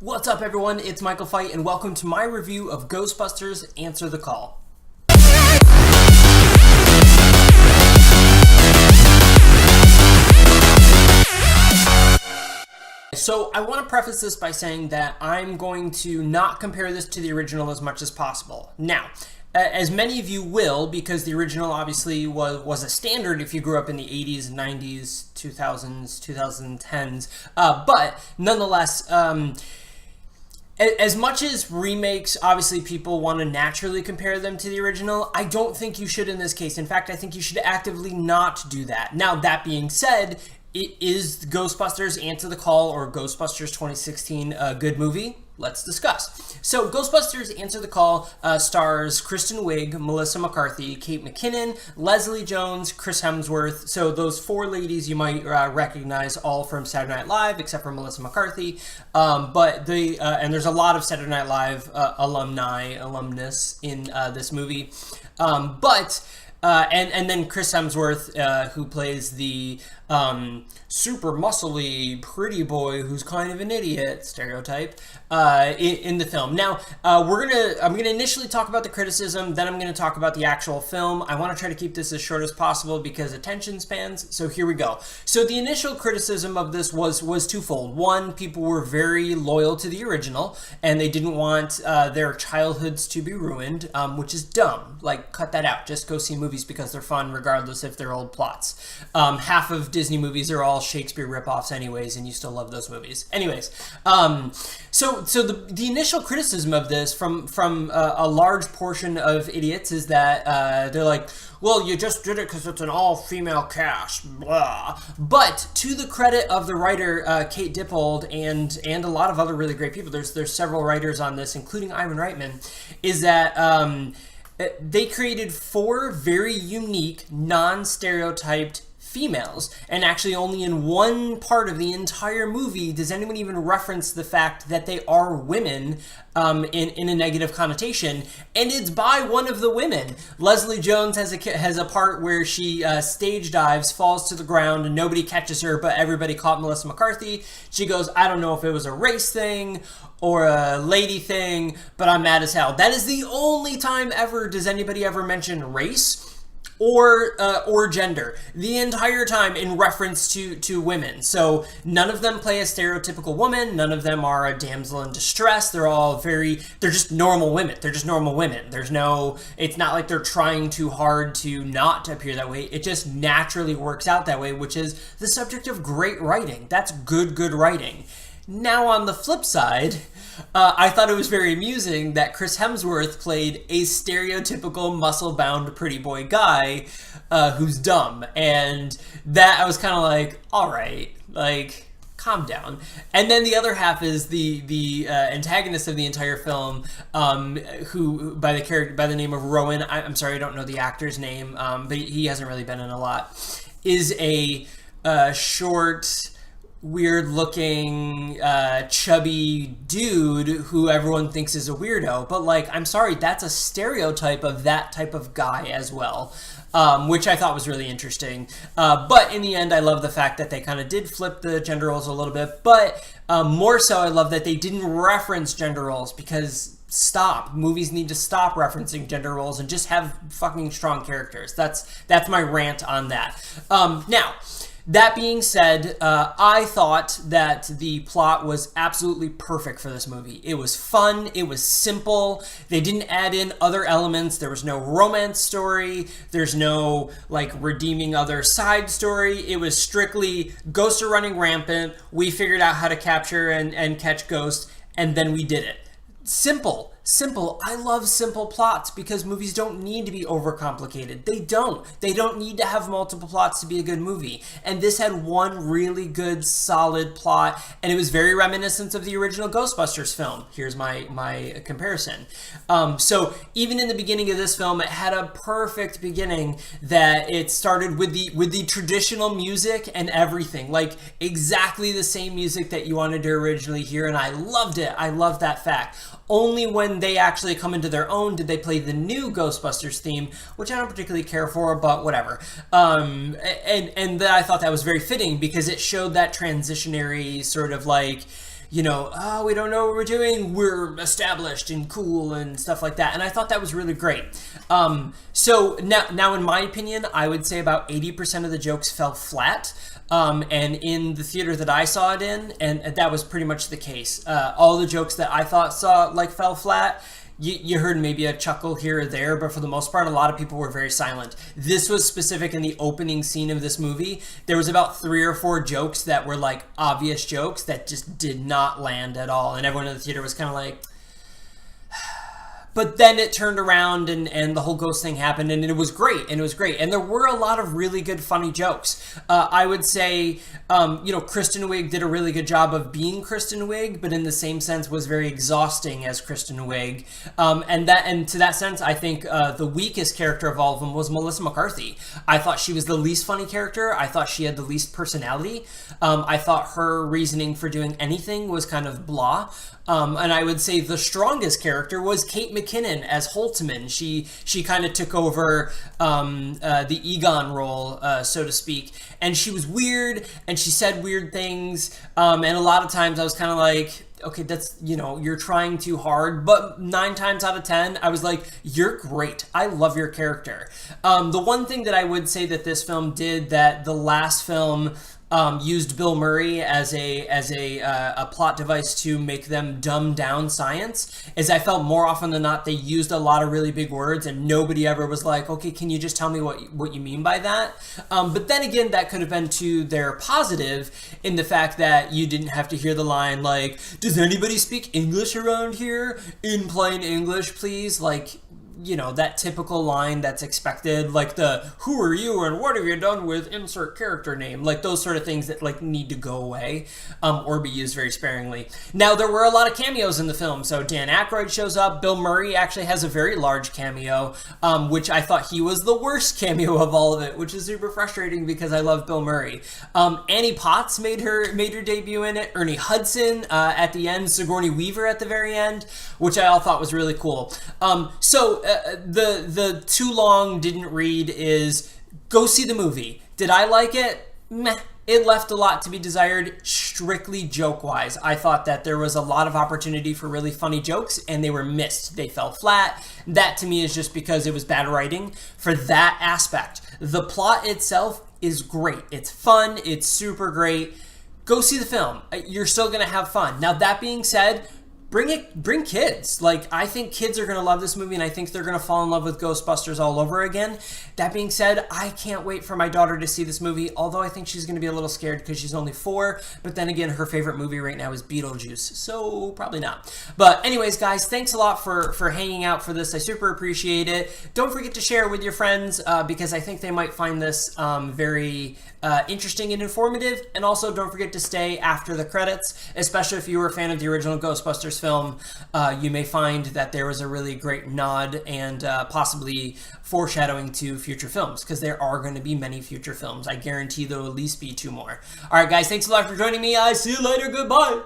What's up, everyone? It's Michael Fight, and welcome to my review of Ghostbusters Answer the Call. So I want to preface this by saying that I'm going to not compare this to the original as much as possible. Now, as many of you will, because the original obviously was a standard if you grew up in the 80s, 90s, 2000s, 2010s, but nonetheless, as much as remakes, obviously people want to naturally compare them to the original, I don't think you should in this case. In fact, I think you should actively not do that. Now, that being said, is Ghostbusters Answer the Call or Ghostbusters 2016 a good movie? Let's discuss. So, Ghostbusters Answer the Call stars Kristen Wiig, Melissa McCarthy, Kate McKinnon, Leslie Jones, Chris Hemsworth. So those four ladies you might recognize all from Saturday Night Live, except for Melissa McCarthy. And there's a lot of Saturday Night Live alumnus in this movie. And then Chris Hemsworth, who plays the super muscly pretty boy who's kind of an idiot stereotype in the film. Now, I'm gonna initially talk about the criticism, then I'm gonna talk about the actual film. I want to try to keep this as short as possible because attention spans. So here we go. So the initial criticism of this was twofold. One, people were very loyal to the original and they didn't want their childhoods to be ruined, which is dumb. Like, cut that out. Just go see movies because they're fun, regardless if they're old plots. Half of Disney movies are all Shakespeare ripoffs anyways, and you still love those movies. Anyways, so the initial criticism of this from a large portion of idiots is that they're like, well, you just did it because it's an all-female cast, blah. But to the credit of the writer Kate Dippold and a lot of other really great people, there's several writers on this, including Ivan Reitman, is that they created four very unique, non-stereotyped females, and actually only in one part of the entire movie does anyone even reference the fact that they are women in a negative connotation, and it's by one of the women. Leslie Jones has a part where she stage dives, falls to the ground, and nobody catches her, but everybody caught Melissa McCarthy. She goes, I don't know if it was a race thing or a lady thing, but I'm mad as hell. That is the only time ever does anybody ever mention race or gender, the entire time in reference to women. So none of them play a stereotypical woman. None of them are a damsel in distress. They're just normal women. They're just normal women. It's not like they're trying too hard to not appear that way. It just naturally works out that way, which is the subject of great writing. That's good writing. Now, on the flip side, I thought it was very amusing that Chris Hemsworth played a stereotypical muscle-bound pretty boy guy who's dumb. And that I was kind of like, all right, like, calm down. And then the other half is the antagonist of the entire film, who by the name of Rowan. I'm sorry, I don't know the actor's name, but he hasn't really been in a lot. Is a short, weird-looking, chubby dude who everyone thinks is a weirdo. But, like, I'm sorry, that's a stereotype of that type of guy as well, which I thought was really interesting. But in the end, I love the fact that they kind of did flip the gender roles a little bit. But more so, I love that they didn't reference gender roles, because movies need to stop referencing gender roles and just have fucking strong characters. That's my rant on that. Now, that being said, I thought that the plot was absolutely perfect for this movie. It was fun. It was simple. They didn't add in other elements. There was no romance story. There's no, like, redeeming other side story. It was strictly ghosts are running rampant. We figured out how to capture and catch ghosts, and then we did it. Simple. I love simple plots because movies don't need to be overcomplicated. They don't need to have multiple plots to be a good movie. And this had one really good, solid plot, and it was very reminiscent of the original Ghostbusters film. Here's my comparison. So even in the beginning of this film, it had a perfect beginning that it started with the traditional music and everything, like exactly the same music that you wanted to originally hear, and I loved it. I loved that fact. Only when they actually come into their own did they play the new Ghostbusters theme, which I don't particularly care for, but whatever. And I thought that was very fitting because it showed that transitionary sort of like oh, we don't know what we're doing, we're established and cool and stuff like that. And I thought that was really great. So now in my opinion, I would say about 80% of the jokes fell flat. And in the theater that I saw it in, and that was pretty much the case. All the jokes that I thought fell flat, you heard maybe a chuckle here or there, but for the most part, a lot of people were very silent. This was specific in the opening scene of this movie. There was about 3 or 4 jokes that were like obvious jokes that just did not land at all. And everyone in the theater was kind of like, but then it turned around and the whole ghost thing happened, and it was great, and there were a lot of really good funny jokes. I would say, Kristen Wiig did a really good job of being Kristen Wiig, but in the same sense was very exhausting as Kristen Wiig. And to that sense, I think the weakest character of all of them was Melissa McCarthy. I thought she was the least funny character. I thought she had the least personality. I thought her reasoning for doing anything was kind of blah. And I would say the strongest character was Kate McKinnon as Holtzman. She kind of took over the Egon role, so to speak. And she was weird, and she said weird things. And a lot of times I was kind of like, okay, that's, you're trying too hard. But 9 times out of 10, I was like, you're great. I love your character. The one thing that I would say that this film did that the last film used Bill Murray as a plot device to make them dumb down science, is I felt more often than not they used a lot of really big words and nobody ever was like, okay, can you just tell me what you mean by that? But then again, that could have been to their positive in the fact that you didn't have to hear the line like, does anybody speak English around here? In plain English, please? Like, that typical line that's expected, like the who are you and what have you done with insert character name, like those sort of things that like need to go away or be used very sparingly. Now, there were a lot of cameos in the film. So Dan Aykroyd shows up. Bill Murray actually has a very large cameo, which I thought he was the worst cameo of all of it, which is super frustrating because I love Bill Murray. Annie Potts made her debut in it. Ernie Hudson at the end. Sigourney Weaver at the very end, which I all thought was really cool. The too long didn't read is go see the movie. Did I like it? Meh. It left a lot to be desired, strictly joke-wise. I thought that there was a lot of opportunity for really funny jokes, and they were missed. They fell flat. That, to me, is just because it was bad writing for that aspect. The plot itself is great. It's fun. It's super great. Go see the film. You're still going to have fun. Now, that being said, bring kids. Like, I think kids are going to love this movie, and I think they're going to fall in love with Ghostbusters all over again. That being said, I can't wait for my daughter to see this movie, although I think she's going to be a little scared because she's only 4, but then again, her favorite movie right now is Beetlejuice, so probably not. But anyways, guys, thanks a lot for hanging out for this. I super appreciate it. Don't forget to share with your friends because I think they might find this very interesting and informative, and also don't forget to stay after the credits, especially if you were a fan of the original Ghostbusters film. You may find that there was a really great nod and possibly foreshadowing to future films, because there are going to be many future films. I guarantee there will at least be 2 more. All right, guys, thanks a lot for joining me. I see you later. Goodbye.